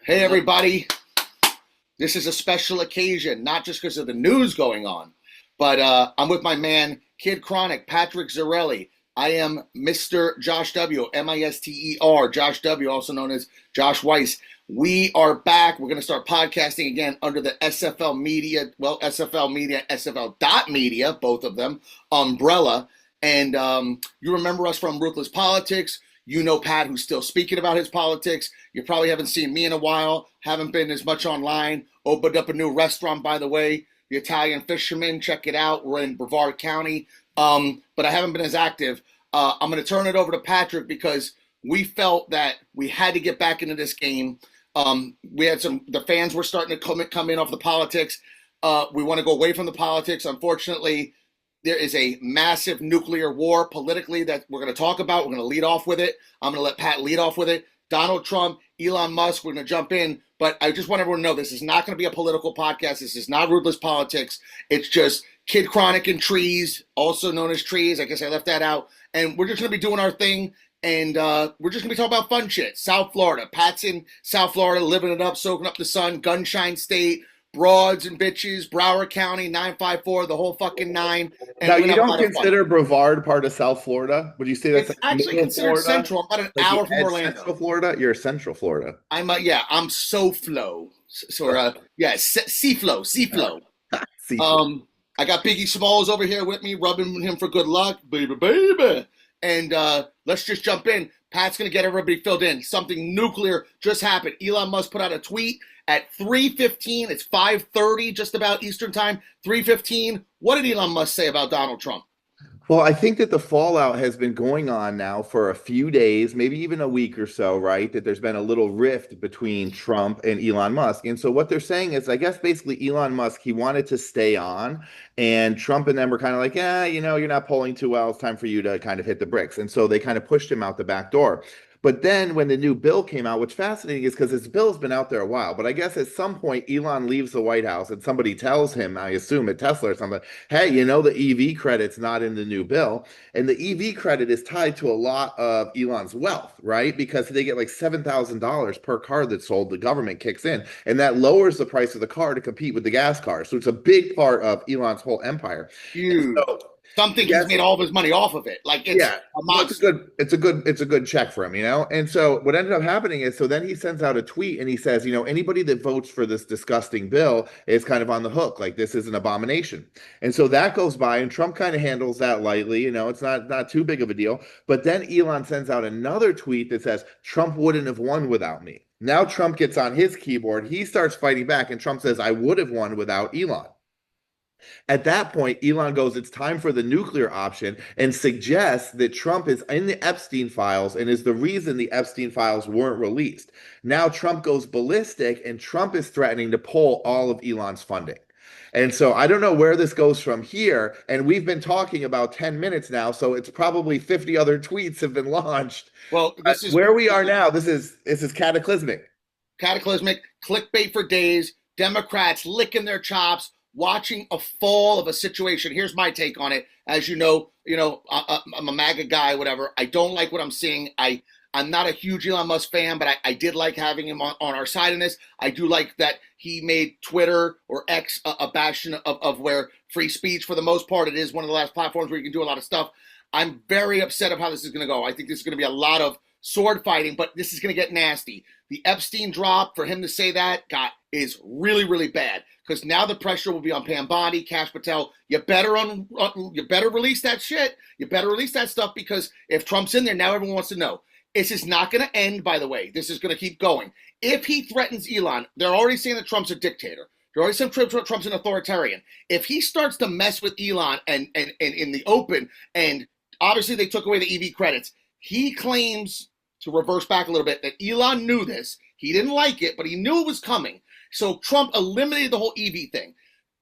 Hey, everybody. This is a special occasion, not just because of the news going on, but I'm with my man, Kid Chronic, Patrick Zarrelli. I am Mr. Josh W., Mister, Josh W., also known as Josh Weiss. We are back. We're going to start podcasting again under the SFL Media, SFL Media, SFL.media, both of them, umbrella. And you remember us from Ruthless Politics. You know Pat, who's still speaking about his politics. You probably haven't seen me in a while. Haven't been as much online. Opened up a new restaurant, by the way, the Italian Fisherman. Check it out. We're in Brevard County. But I haven't been as active. I'm going to turn it over to Patrick because we felt that we had to get back into this game. We had the fans were starting to come in off the politics. We want to go away from the politics. Unfortunately, there is a massive nuclear war politically that we're going to talk about. We're going to lead off with it. I'm going to let Pat lead off with it. Donald Trump, Elon Musk, we're going to jump in. But I just want everyone to know this is not going to be a political podcast. This is not Ruthless Politics. It's just Kid Chronic and Treez, also known as Treez. I guess I left that out. And we're just going to be doing our thing. And we're just going to be talking about fun shit. South Florida. Pat's in South Florida, living it up, soaking up the sun. Gunshine State. Broads and bitches, Broward County, 954, the whole fucking nine. And now, you don't consider Brevard part of South Florida? Would you say that's it's actually considered Florida? central? I'm about an hour from Orlando. Central Florida? You're Central Florida. I'm SoFlo. Seaflow. I got Biggie Smalls over here with me, rubbing him for good luck, baby. And let's just jump in. Pat's going to get everybody filled in. Something nuclear just happened. Elon Musk put out a tweet at 3:15. It's 5:30 just about Eastern time. 3:15. What did Elon Musk say about Donald Trump? Well, I think that the fallout has been going on now for a few days, maybe even a week or so, right? That there's been a little rift between Trump and Elon Musk. And so what they're saying is, I guess basically Elon Musk, he wanted to stay on, and Trump and them were kind of like, you're not polling too well. It's time for you to kind of hit the bricks. And so they kind of pushed him out the back door. But then when the new bill came out, what's fascinating is because this bill's been out there a while, but I guess at some point Elon leaves the White House and somebody tells him, I assume at Tesla or something, hey, the EV credit's not in the new bill. And the EV credit is tied to a lot of Elon's wealth, right? Because they get like $7,000 per car that's sold, the government kicks in, and that lowers the price of the car to compete with the gas car. So it's a big part of Elon's whole empire. Huge. Something he's made all of his money off of it. Like it's a monster. It's a good check for him, And so what ended up happening is, so then he sends out a tweet and he says, anybody that votes for this disgusting bill is kind of on the hook. Like, this is an abomination. And so that goes by, and Trump kind of handles that lightly. It's not too big of a deal. But then Elon sends out another tweet that says, Trump wouldn't have won without me. Now Trump gets on his keyboard. He starts fighting back, and Trump says, I would have won without Elon. At that point, Elon goes, it's time for the nuclear option, and suggests that Trump is in the Epstein files and is the reason the Epstein files weren't released. Now Trump goes ballistic, and Trump is threatening to pull all of Elon's funding. And so I don't know where this goes from here. And we've been talking about 10 minutes now, so it's probably 50 other tweets have been launched. Well, this is where we are now. This is cataclysmic. Cataclysmic, clickbait for days, Democrats licking their chops, watching a fall of a situation. Here's my take on it. As you know, I'm a MAGA guy, whatever. I don't like what I'm seeing. I'm not a huge Elon Musk fan, but I did like having him on our side in this. I do like that he made Twitter or X a bastion of where free speech, for the most part, it is one of the last platforms where you can do a lot of stuff. I'm very upset of how this is going to go. I think there's going to be a lot of sword fighting, but this is going to get nasty. The Epstein drop, for him to say that, is really, really bad. Because now the pressure will be on Pam Bondi, Kash Patel. You better release that shit. You better release that stuff, because if Trump's in there, now everyone wants to know. This is not going to end, by the way. This is going to keep going. If he threatens Elon, they're already saying that Trump's a dictator. They're already saying Trump's an authoritarian. If he starts to mess with Elon and in the open, and obviously they took away the EV credits, he claims, to reverse back a little bit, that Elon knew this. He didn't like it, but he knew it was coming. So Trump eliminated the whole EV thing.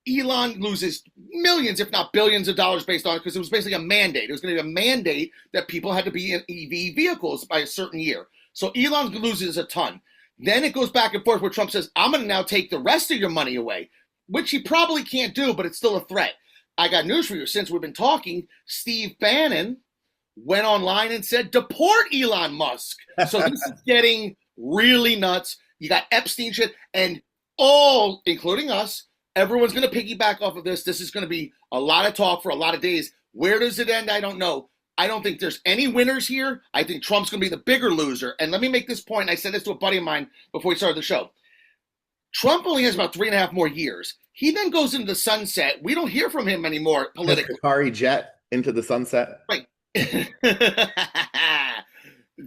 Elon loses millions, if not billions of dollars based on it, because it was basically a mandate. It was going to be a mandate that people had to be in EV vehicles by a certain year. So Elon loses a ton. Then it goes back and forth where Trump says, I'm going to now take the rest of your money away, which he probably can't do, but it's still a threat. I got news for you. Since we've been talking, Steve Bannon went online and said, deport Elon Musk. So this is getting really nuts. You got Epstein shit, and all, including us, everyone's going to piggyback off of this. This is going to be a lot of talk for a lot of days. Where does it end? I don't know. I don't think there's any winners here. I think Trump's going to be the bigger loser. And let me make this point. I said this to a buddy of mine before we started the show. Trump only has about 3.5 more years. He then goes into the sunset. We don't hear from him anymore politically. Qatari jet into the sunset. Right.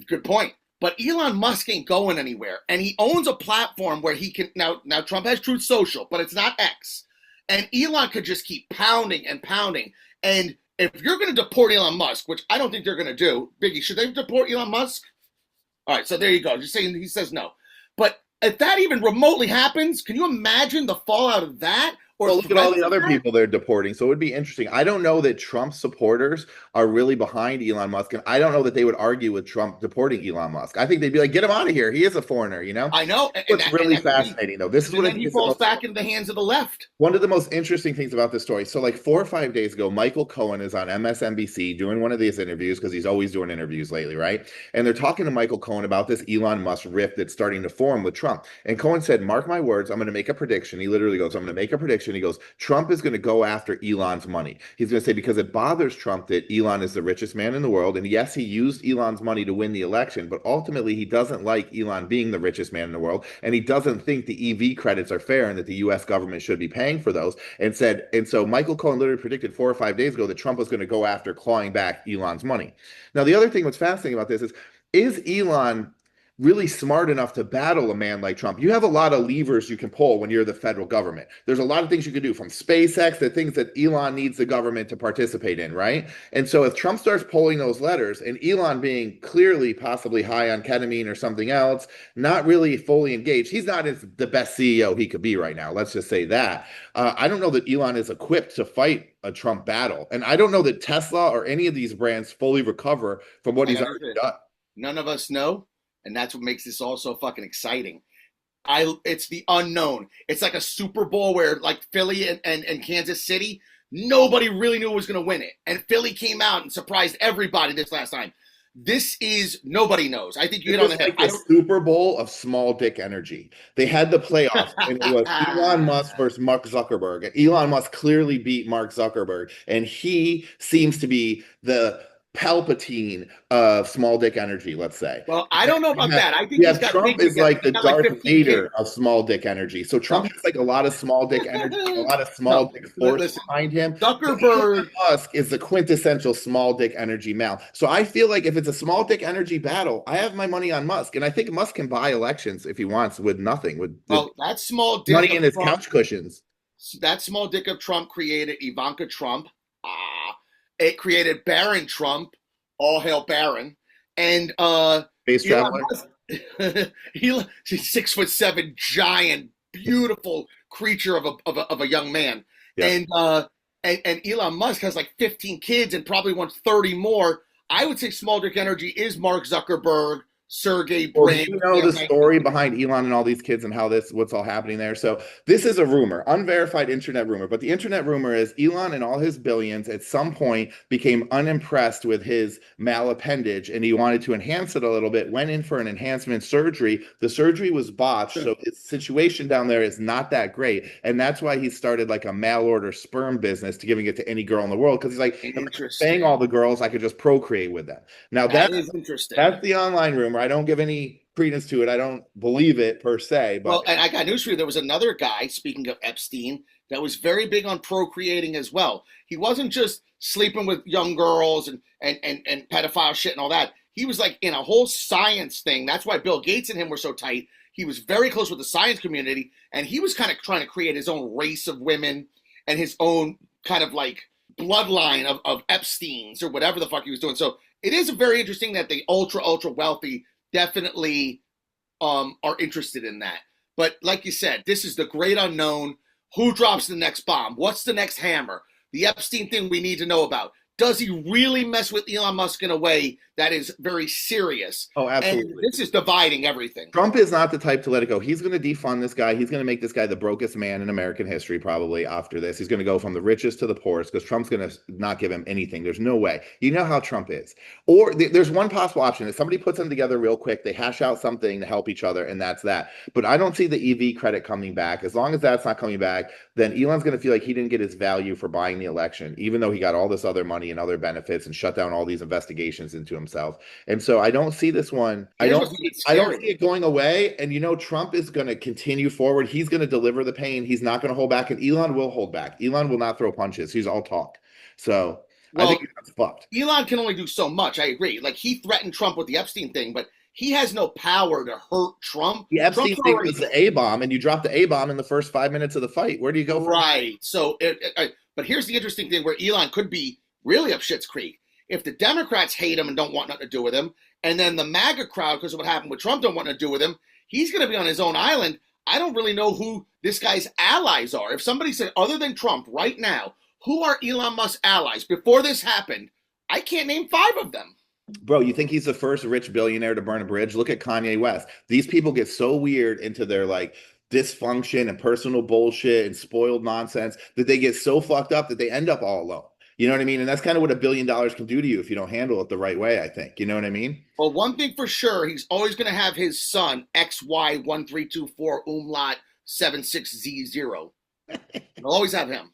Good point. But Elon Musk ain't going anywhere. And he owns a platform where he can now Trump has Truth Social, but it's not X. And Elon could just keep pounding and pounding. And if you're going to deport Elon Musk, which I don't think they're going to do, Biggie, should they deport Elon Musk? All right, so there you go. Just saying he says no. But if that even remotely happens, can you imagine the fallout of that? Or look at all the other people they're deporting. So it would be interesting. I don't know that Trump supporters are really behind Elon Musk, and I don't know that they would argue with Trump deporting Elon Musk. I think they'd be like, get him out of here. He is a foreigner, you know? I know. It's really fascinating, though. This is what he falls back into the hands of the left. One of the most interesting things about this story. So like 4 or 5 days ago, Michael Cohen is on MSNBC doing one of these interviews because he's always doing interviews lately, right? And they're talking to Michael Cohen about this Elon Musk rift that's starting to form with Trump. And Cohen said, mark my words, I'm going to make a prediction. He literally goes, I'm going to make a prediction. He goes, Trump is going to go after Elon's money. He's going to say, because it bothers Trump that Elon is the richest man in the world. And yes, he used Elon's money to win the election, but ultimately he doesn't like Elon being the richest man in the world. And he doesn't think the EV credits are fair and that the US government should be paying for those. And so Michael Cohen literally predicted 4 or 5 days ago that Trump was going to go after clawing back Elon's money. Now, the other thing that's fascinating about this is Elon really smart enough to battle a man like Trump? You have a lot of levers you can pull when you're the federal government. There's a lot of things you can do, from SpaceX to things that Elon needs the government to participate in, right? And so if Trump starts pulling those levers, and Elon being clearly possibly high on ketamine or something else, not really fully engaged, he's not the best CEO he could be right now. Let's just say that. I don't know that Elon is equipped to fight a Trump battle. And I don't know that Tesla or any of these brands fully recover from what he's already done. None of us know. And that's what makes this all so fucking exciting. It's the unknown. It's like a Super Bowl where, like, Philly and Kansas City, nobody really knew who was going to win it. And Philly came out and surprised everybody this last time. This is, nobody knows. I think you hit on the head. Like the Super Bowl of small dick energy. They had the playoffs, and it was Elon Musk versus Mark Zuckerberg. And Elon Musk clearly beat Mark Zuckerberg, and he seems to be the Palpatine of small dick energy, let's say. Well, I don't know about that. I think Trump is like the Darth Vader of small dick energy. So Trump has like a lot of small dick energy, a lot of small dick force behind him. Zuckerberg Musk is the quintessential small dick energy male. So I feel like if it's a small dick energy battle, I have my money on Musk, and I think Musk can buy elections if he wants with nothing, with that small dick money in his couch cushions. That small dick of Trump created Ivanka Trump. It created Barron Trump, all hail Barron, and space traveler. She's 6'7", giant, beautiful creature of a young man, yeah. And Elon Musk has like 15 kids and probably wants 30 more. I would say small dick energy is Mark Zuckerberg, Sergey Brin. You know the story behind Elon and all these kids and how what's all happening there. So this is a rumor, unverified internet rumor. But the internet rumor is Elon and all his billions at some point became unimpressed with his malappendage, and he wanted to enhance it a little bit, went in for an enhancement surgery. The surgery was botched. So his situation down there is not that great. And that's why he started like a mail order sperm business to giving it to any girl in the world. Because he's like, paying all the girls, I could just procreate with them. Now that is interesting. That's the online rumor. I don't give any credence to it. I don't believe it per se. But. Well, and I got news for you. There was another guy, speaking of Epstein, that was very big on procreating as well. He wasn't just sleeping with young girls and pedophile shit and all that. He was like in a whole science thing. That's why Bill Gates and him were so tight. He was very close with the science community, and he was kind of trying to create his own race of women and his own kind of like bloodline of Epsteins or whatever the fuck he was doing. So it is very interesting that the ultra wealthy definitely are interested in that. But like you said, this is the great unknown. Who drops the next bomb? What's the next hammer? The Epstein thing we need to know about. Does he really mess with Elon Musk in a way that is very serious. Oh, And absolutely. this is dividing everything. Trump is not the type to let it go. He's going to defund this guy. He's going to make this guy the brokest man in American history, probably after this. He's going to go from the richest to the poorest because Trump's going to not give him anything. There's no way. You know how Trump is. Or there's one possible option. If somebody puts them together real quick, they hash out something to help each other, and that's that. But I don't see the EV credit coming back. As long as that's not coming back, then Elon's going to feel like he didn't get his value for buying the election, even though he got all this other money and other benefits and shut down all these investigations into himself. And so I don't see this one. I don't see it going away. And Trump is going to continue forward. He's going to deliver the pain. He's not going to hold back. And Elon will hold back. Elon will not throw punches. He's all talk. So I think he's fucked. Elon can only do so much. I agree. Like, he threatened Trump with the Epstein thing, but he has no power to hurt Trump. The Epstein thing was the A-bomb, and you dropped the A-bomb in the first 5 minutes of the fight. Where do you go from? Right. So, but here's the interesting thing where Elon could be really up shit's creek. If the Democrats hate him and don't want nothing to do with him, and then the MAGA crowd, because of what happened with Trump, don't want to do with him, he's going to be on his own island. I don't really know who this guy's allies are. If somebody said, other than Trump right now, who are Elon Musk's allies? Before this happened, I can't name 5 of them. Bro, you think he's the first rich billionaire to burn a bridge? Look at Kanye West. These people get so weird into their dysfunction and personal bullshit and spoiled nonsense that they get so fucked up that they end up all alone. You know what I mean? And that's kind of what $1 billion can do to you if you don't handle it the right way, I think. You know what I mean? Well, one thing for sure, he's always going to have his son, XY1324 umlaut 76Z0. He'll always have him.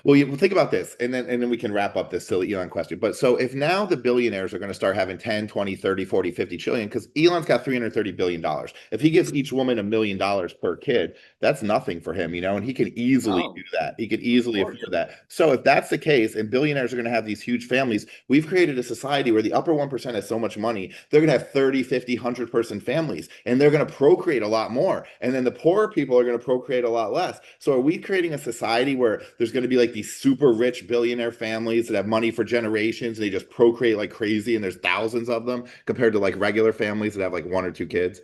Well, think about this, and then we can wrap up this silly Elon question. But so if now the billionaires are going to start having 10, 20, 30, 40, 50 trillion, because Elon's got $330 billion. If he gives each woman $1 million per kid, that's nothing for him, and he can easily do that. He could easily afford that. So if that's the case, and billionaires are going to have these huge families, we've created a society where the upper 1% has so much money, they're going to have 30, 50, 100-person families, and they're going to procreate a lot more. And then the poorer people are going to procreate a lot less. So are we creating a society where there's going to be these super rich billionaire families that have money for generations, and they just procreate like crazy, and there's thousands of them compared to regular families that have 1 or 2 kids?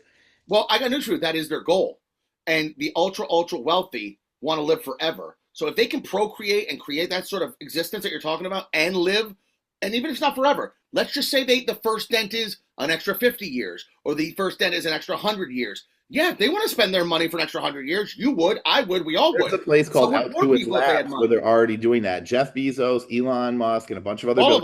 Well, I got news for you. That is their goal. And the ultra wealthy want to live forever. So if they can procreate and create that sort of existence that you're talking about and live, and even if it's not forever, let's just say the first dent is an extra 50 years, or the first dent is an extra 100 years. Yeah, if they want to spend their money for an extra 100 years, you would, I would, we all would. There's a place called Outdoors Labs where they're already doing that. Jeff Bezos, Elon Musk, and a bunch of other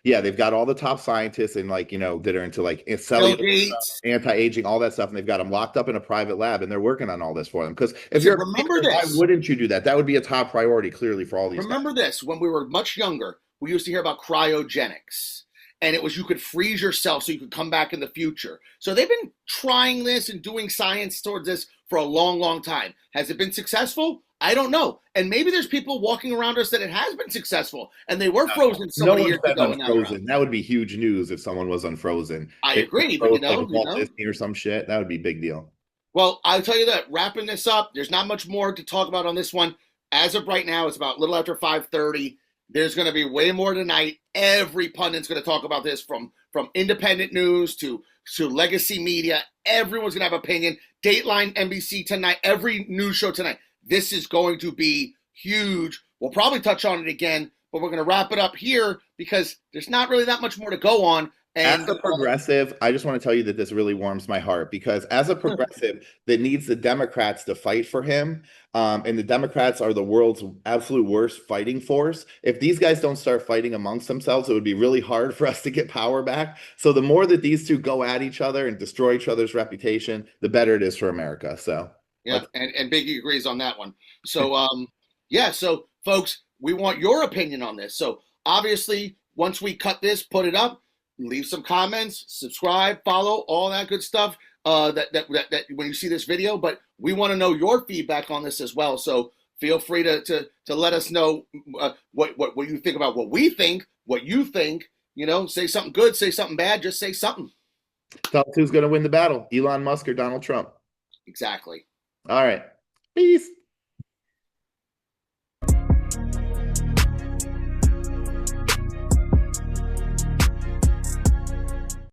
yeah, they've got all the top scientists and that are into cellular anti-aging, all that stuff, and they've got them locked up in a private lab, and they're working on all this for them. Because if you're why wouldn't you do that? That would be a top priority, clearly, for all these. Remember this: when we were much younger, we used to hear about cryogenics. And it was you could freeze yourself so you could come back in the future. So they've been trying this and doing science towards this for a long, long time. Has it been successful? I don't know. And maybe there's people walking around us that it has been successful, and they were frozen so many years ago. That would be huge news if someone was unfrozen. I agree, but Walt Disney or some shit, that would be a big deal. Well, I'll tell you that. Wrapping this up, there's not much more to talk about on this one. As of right now, it's about a little after 5:30. There's going to be way more tonight. Every pundit's going to talk about this, from independent news to legacy media. Everyone's going to have opinion. Dateline, NBC tonight, every news show tonight. This is going to be huge. We'll probably touch on it again, but we're going to wrap it up here because there's not really that much more to go on. And as a progressive, I just want to tell you that this really warms my heart, because as a progressive that needs the Democrats to fight for him, and the Democrats are the world's absolute worst fighting force. If these guys don't start fighting amongst themselves, it would be really hard for us to get power back. So the more that these two go at each other and destroy each other's reputation, the better it is for America. So yeah, and Biggie agrees on that one. So so folks, we want your opinion on this. So obviously, once we cut this, put it up, leave some comments, subscribe, follow, all that good stuff. That when you see this video, but we want to know your feedback on this as well. So feel free to let us know what you think about what we think, what you think. Say something good, say something bad, just say something. Tell us who's going to win the battle: Elon Musk or Donald Trump. Exactly. All right. Peace.